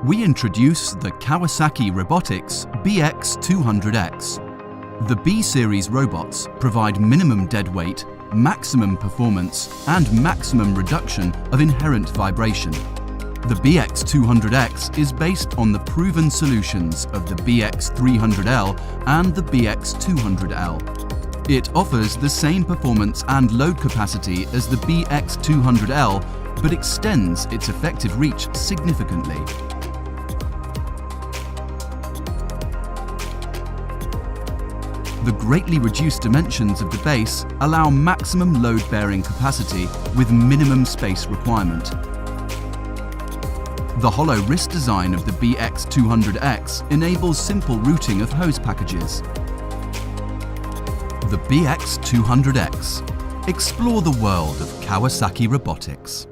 we introduce the Kawasaki Robotics BX200X. The B-series robots provide minimum dead weight, maximum performance, and maximum reduction of inherent vibration. The BX200X is based on the proven solutions of the BX300L and the BX200L. It offers the same performance and load capacity as the BX200L, but extends its effective reach significantly. The greatly reduced dimensions of the base allow maximum load-bearing capacity with minimum space requirement. The hollow wrist design of the BX200X enables simple routing of hose packages. The BX200X. Explore the world of Kawasaki Robotics.